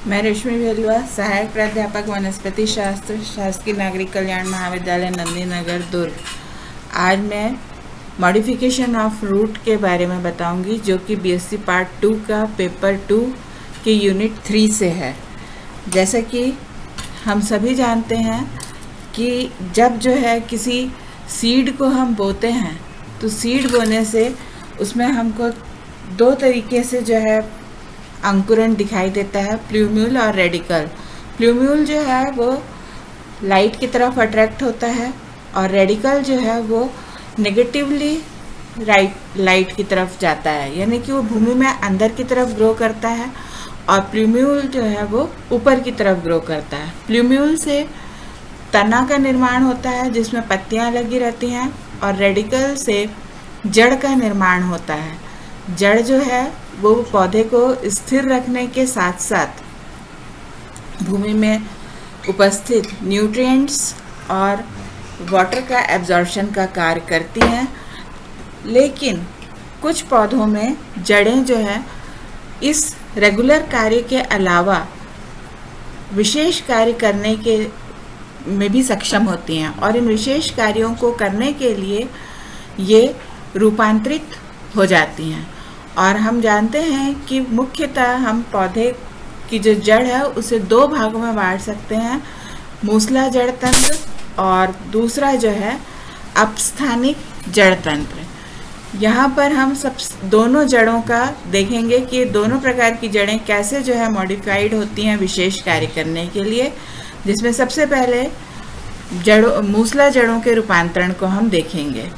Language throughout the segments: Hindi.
मैं रेशमी भेलुआ, सहायक प्राध्यापक वनस्पति शास्त्र, शासकीय नागरिक कल्याण महाविद्यालय नंदी नगर, दुर्ग। आज मैं मॉडिफिकेशन ऑफ रूट के बारे में बताऊंगी, जो कि बीएससी पार्ट 2 का पेपर 2 के यूनिट 3 से है। जैसा कि हम सभी जानते हैं कि जब जो है किसी सीड को हम बोते हैं तो सीड बोने से उसमें हमको दो तरीके से जो है अंकुरण दिखाई देता है, प्लूम्यूल और रेडिकल। प्लूम्यूल जो है वो लाइट की तरफ अट्रैक्ट होता है और रेडिकल जो है वो नेगेटिवली लाइट की तरफ जाता है, यानी कि वो भूमि में अंदर की तरफ ग्रो करता है और प्लूम्यूल जो है वो ऊपर की तरफ ग्रो करता है। प्लूम्यूल से तना का निर्माण होता है जिसमें पत्तियां लगी रहती हैं और रेडिकल से जड़ का निर्माण होता है। जड़ जो है वो पौधे को स्थिर रखने के साथ साथ भूमि में उपस्थित न्यूट्रिएंट्स और वाटर का एब्जॉर्प्शन का कार्य करती हैं। लेकिन कुछ पौधों में जड़ें जो है इस रेगुलर कार्य के अलावा विशेष कार्य करने के में भी सक्षम होती हैं और इन विशेष कार्यों को करने के लिए ये रूपांतरित हो जाती हैं। और हम जानते हैं कि मुख्यतः हम पौधे की जो जड़ है उसे दो भागों में बांट सकते हैं, मूसला जड़ तंत्र और दूसरा जो है अपस्थानिक जड़ तंत्र। यहाँ पर हम सब दोनों जड़ों का देखेंगे कि दोनों प्रकार की जड़ें कैसे जो है मॉडिफाइड होती हैं विशेष कार्य करने के लिए, जिसमें सबसे पहले मूसला जड़ों के रूपांतरण को हम देखेंगे।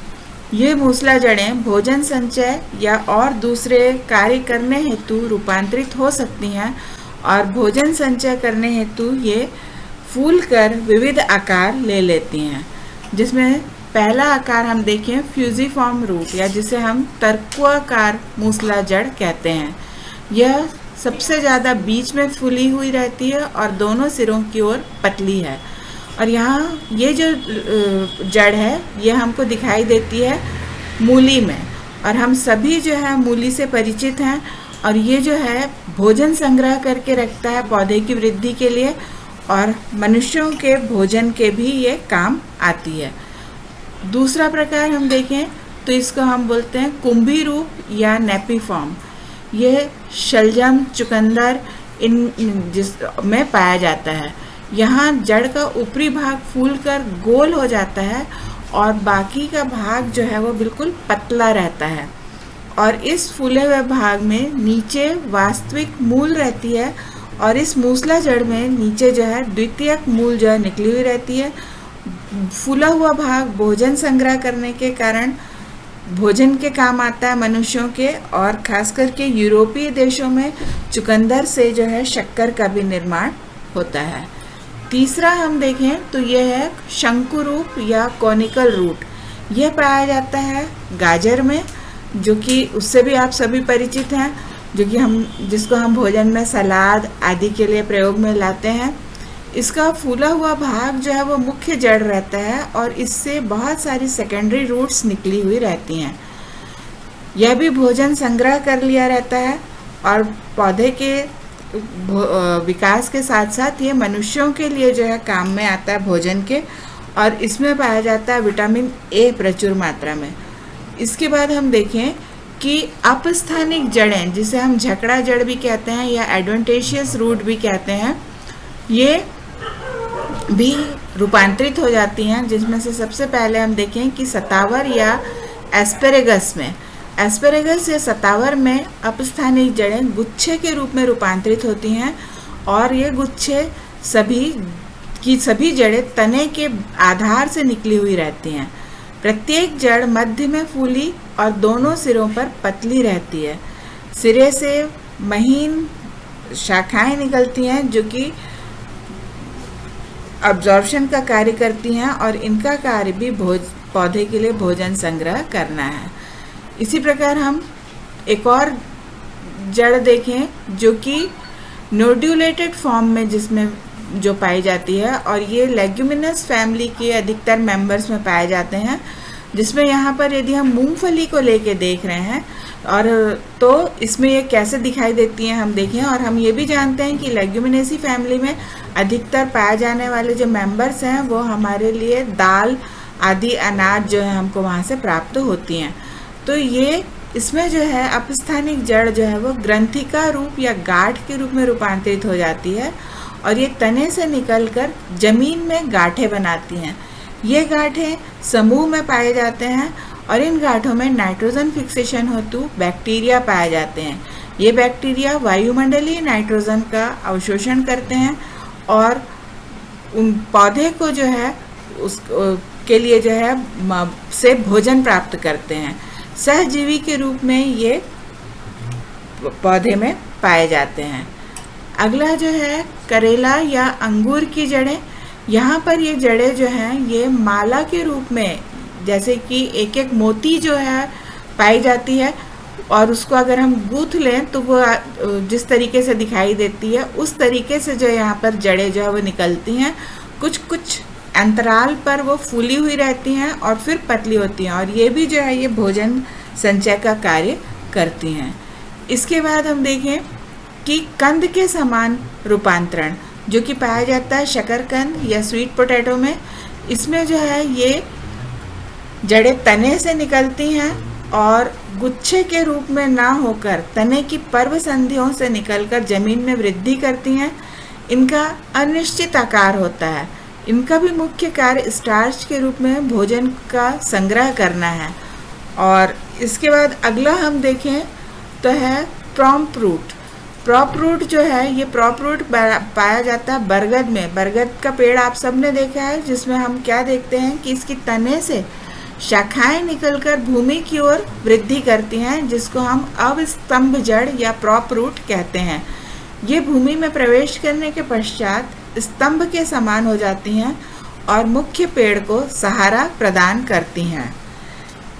ये मूसला जड़ें भोजन संचय या और दूसरे कार्य करने हेतु रूपांतरित हो सकती हैं और भोजन संचय करने हेतु ये फूल कर विविध आकार ले लेती हैं, जिसमें पहला आकार हम देखें फ्यूजिफॉर्म रूट, या जिसे हम तर्कुआकार मूसला जड़ कहते हैं। यह सबसे ज़्यादा बीच में फूली हुई रहती है और दोनों सिरों की ओर पतली है। और यहाँ ये जो जड़ है ये हमको दिखाई देती है मूली में, और हम सभी जो है मूली से परिचित हैं और ये जो है भोजन संग्रह करके रखता है पौधे की वृद्धि के लिए और मनुष्यों के भोजन के भी ये काम आती है। दूसरा प्रकार हम देखें तो इसको हम बोलते हैं कुंभी रूप या नेपीफॉर्म। ये शलजम, चुकंदर जिस में पाया जाता है। यहाँ जड़ का ऊपरी भाग फूलकर गोल हो जाता है और बाकी का भाग जो है वो बिल्कुल पतला रहता है और इस फूले हुए भाग में नीचे वास्तविक मूल रहती है और इस मूसला जड़ में नीचे जो है द्वितीयक मूल जो है निकली हुई रहती है। फूला हुआ भाग भोजन संग्रह करने के कारण भोजन के काम आता है मनुष्यों के, और खास करके यूरोपीय देशों में चुकंदर से जो है शक्कर का भी निर्माण होता है। तीसरा हम देखें तो यह है शंकु रूप या कॉनिकल रूट। यह पाया जाता है गाजर में, जो कि उससे भी आप सभी परिचित हैं, जिसको हम भोजन में सलाद आदि के लिए प्रयोग में लाते हैं। इसका फूला हुआ भाग जो है वो मुख्य जड़ रहता है और इससे बहुत सारी सेकेंडरी रूट्स निकली हुई रहती हैं। यह भी भोजन संग्रह कर लिया रहता है और पौधे के विकास के साथ साथ ये मनुष्यों के लिए जो है काम में आता है भोजन के, और इसमें पाया जाता है विटामिन ए प्रचुर मात्रा में। इसके बाद हम देखें कि अपस्थानिक जड़ें, जिसे हम झकड़ा जड़ भी कहते हैं या एडवेंटेशियस रूट भी कहते हैं, ये भी रूपांतरित हो जाती हैं, जिसमें से सबसे पहले हम देखें कि सतावर या एस्पेरेगस में या सतावर में अपस्थानिक जड़ें गुच्छे के रूप में रूपांतरित होती हैं और ये गुच्छे सभी जड़ें तने के आधार से निकली हुई रहती हैं। प्रत्येक जड़ मध्य में फूली और दोनों सिरों पर पतली रहती है। सिरे से महीन शाखाएं निकलती हैं जो कि अब्जॉर्प्शन का कार्य करती हैं और इनका कार्य भी पौधे के लिए भोजन संग्रह करना है। इसी प्रकार हम एक और जड़ देखें जो कि नोड्यूलेटेड फॉर्म में जिसमें जो पाई जाती है, और ये लेग्यूमिनस फैमिली के अधिकतर मेंबर्स में पाए जाते हैं, जिसमें यहाँ पर यदि हम मूंगफली को लेके देख रहे हैं और तो इसमें ये कैसे दिखाई देती हैं हम देखें। और हम ये भी जानते हैं कि लेग्यूमिनेसी फैमिली में अधिकतर पाए जाने वाले जो मेंबर्स हैं वो हमारे लिए दाल आदि अनाज जो है हमको वहाँ से प्राप्त होती हैं। तो ये इसमें जो है अपस्थानिक जड़ जो है वो ग्रंथिका रूप या गांठ के रूप में रूपांतरित हो जाती है और ये तने से निकलकर जमीन में गांठें बनाती हैं। ये गांठें समूह में पाए जाते हैं और इन गांठों में नाइट्रोजन फिक्सेशन हेतु बैक्टीरिया पाए जाते हैं। ये बैक्टीरिया वायुमंडलीय नाइट्रोजन का अवशोषण करते हैं और उन पौधे को जो है उस के लिए जो है से भोजन प्राप्त करते हैं। सहजीवी के रूप में ये पौधे में पाए जाते हैं। अगला जो है करेला या अंगूर की जड़ें। यहाँ पर ये जड़ें जो हैं ये माला के रूप में, जैसे कि एक एक मोती जो है पाई जाती है और उसको अगर हम गूंथ लें तो वो जिस तरीके से दिखाई देती है उस तरीके से जो यहाँ पर जड़ें जो है वो निकलती हैं। कुछ कुछ अंतराल पर वो फूली हुई रहती हैं और फिर पतली होती हैं और ये भी जो है ये भोजन संचय का कार्य करती हैं। इसके बाद हम देखें कि कंद के समान रूपांतरण जो कि पाया जाता है शकरकंद या स्वीट पोटैटो में। इसमें जो है ये जड़ें तने से निकलती हैं और गुच्छे के रूप में ना होकर तने की पर्व संधियों से निकलकर जमीन में वृद्धि करती हैं। इनका अनिश्चित आकार होता है। इनका भी मुख्य कार्य स्टार्च के रूप में भोजन का संग्रह करना है। और इसके बाद अगला हम देखें तो है प्रॉम्प रूट। प्रॉप रूट जो है ये प्रॉप रूट पाया जाता है बरगद में। बरगद का पेड़ आप सबने देखा है जिसमें हम क्या देखते हैं कि इसकी तने से शाखाएं निकलकर भूमि की ओर वृद्धि करती हैं, जिसको हम अवस्तंभ जड़ या प्रॉप रूट कहते हैं। ये भूमि में प्रवेश करने के पश्चात स्तंभ के समान हो जाती हैं और मुख्य पेड़ को सहारा प्रदान करती हैं।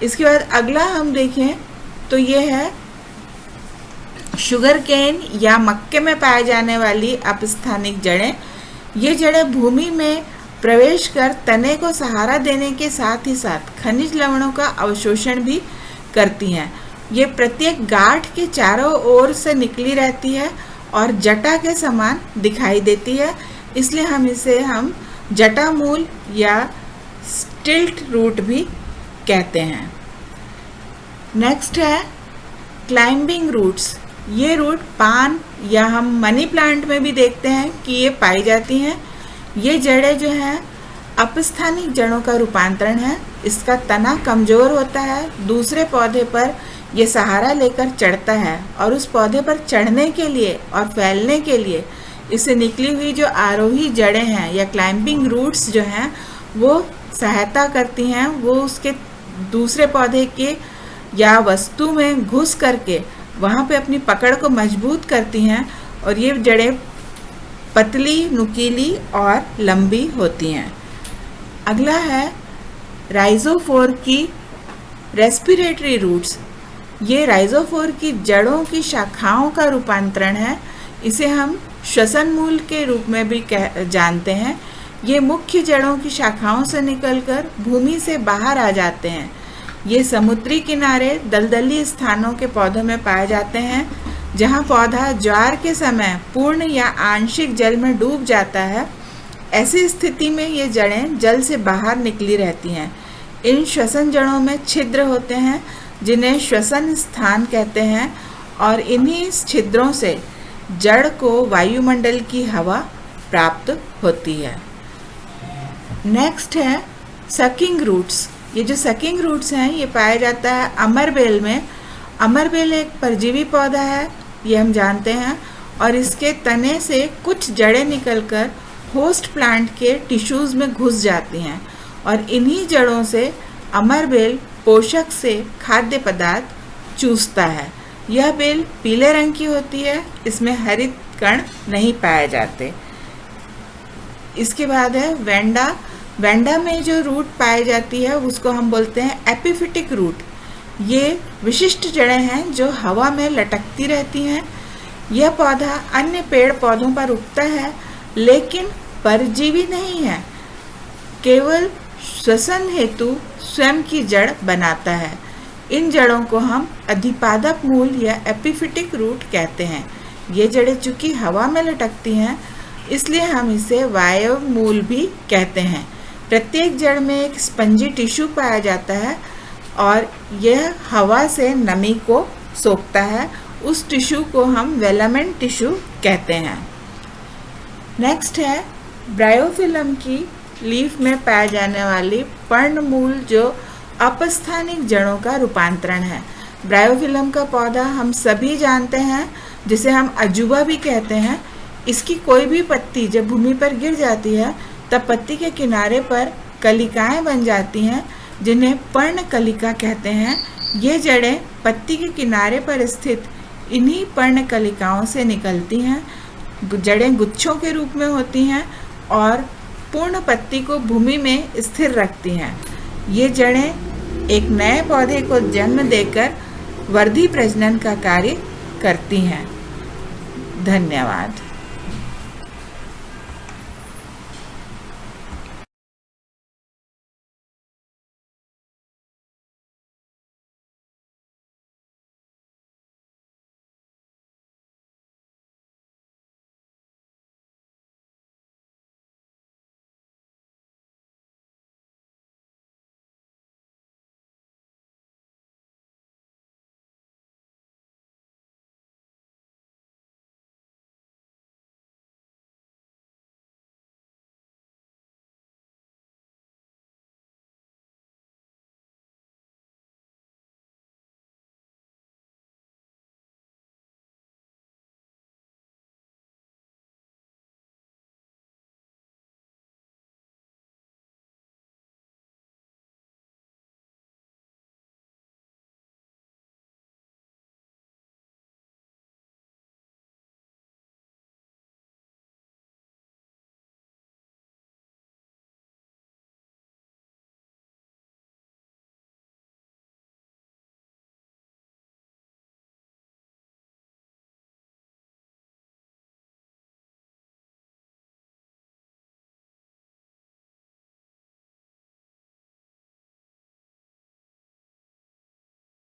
इसके बाद अगला हम देखें तो ये है शुगर केन या मक्के में पाए जाने वाली अपस्थानिक जड़ें। ये जड़ें भूमि में प्रवेश कर तने को सहारा देने के साथ ही साथ खनिज लवणों का अवशोषण भी करती हैं। ये प्रत्येक गांठ के चारों ओर से निकली रहती है और जटा के समान दिखाई देती है, इसलिए हम जटा मूल या स्टिल्ट रूट भी कहते हैं। नेक्स्ट है क्लाइंबिंग रूट्स। ये रूट पान या हम मनी प्लांट में भी देखते हैं कि ये पाई जाती हैं। ये जड़ें जो हैं अपस्थानिक जड़ों का रूपांतरण है। इसका तना कमज़ोर होता है, दूसरे पौधे पर ये सहारा लेकर चढ़ता है और उस पौधे पर चढ़ने के लिए और फैलने के लिए इससे निकली हुई जो आरोही जड़ें हैं या क्लाइंबिंग रूट्स जो हैं वो सहायता करती हैं। वो उसके दूसरे पौधे के या वस्तु में घुस करके वहाँ पे अपनी पकड़ को मजबूत करती हैं और ये जड़ें पतली, नुकीली और लंबी होती हैं। अगला है राइजोफोर की रेस्पिरेटरी रूट्स। ये राइजोफोर की जड़ों की शाखाओं का रूपांतरण है। इसे हम श्वसन मूल के रूप में भी जानते हैं। ये मुख्य जड़ों की शाखाओं से निकलकर भूमि से बाहर आ जाते हैं। ये समुद्री किनारे दलदली स्थानों के पौधों में पाए जाते हैं, जहाँ पौधा ज्वार के समय पूर्ण या आंशिक जल में डूब जाता है। ऐसी स्थिति में ये जड़ें जल से बाहर निकली रहती हैं। इन श्वसन जड़ों में छिद्र होते हैं जिन्हें श्वसन स्थान कहते हैं और इन्हीं छिद्रों से जड़ को वायुमंडल की हवा प्राप्त होती है। नेक्स्ट है सकिंग रूट्स। ये जो सकिंग रूट्स हैं ये पाया जाता है अमरबेल में। अमरबेल एक परजीवी पौधा है, ये हम जानते हैं, और इसके तने से कुछ जड़ें निकलकर होस्ट प्लांट के टिश्यूज़ में घुस जाती हैं और इन्हीं जड़ों से अमरबेल पोषक से खाद्य पदार्थ चूसता है। यह बेल पीले रंग की होती है, इसमें हरित कण नहीं पाए जाते। इसके बाद है वेंडा। वेंडा में जो रूट पाई जाती है उसको हम बोलते हैं एपिफिटिक रूट। ये विशिष्ट जड़ें हैं जो हवा में लटकती रहती हैं। यह पौधा अन्य पेड़ पौधों पर उगता है लेकिन परजीवी नहीं है, केवल श्वसन हेतु स्वयं की जड़ बनाता है। इन जड़ों को हम अधिपादप मूल या एपिफिटिक रूट कहते हैं। ये जड़ें चूँकि हवा में लटकती हैं, इसलिए हम इसे वायव मूल भी कहते हैं। प्रत्येक जड़ में एक स्पंजी टिश्यू पाया जाता है और यह हवा से नमी को सोखता है। उस टिश्यू को हम वेलामेंट टिश्यू कहते हैं। नेक्स्ट है ब्रायोफिलम की लीफ में पाए जाने वाली पर्णमूल जो अपस्थानिक जड़ों का रूपांतरण है। ब्रायोफिलम का पौधा हम सभी जानते हैं, जिसे हम अजूबा भी कहते हैं। इसकी कोई भी पत्ती जब भूमि पर गिर जाती है तब पत्ती के किनारे पर कलिकाएं बन जाती हैं, जिन्हें पर्णकलिका कहते हैं। ये जड़ें पत्ती के किनारे पर स्थित इन्हीं पर्णकलिकाओं से निकलती हैं। जड़ें गुच्छों के रूप में होती हैं और पूर्ण पत्ती को भूमि में स्थिर रखती हैं। ये जड़ें एक नए पौधे को जन्म देकर वर्धी प्रजनन का कार्य करती हैं। धन्यवाद।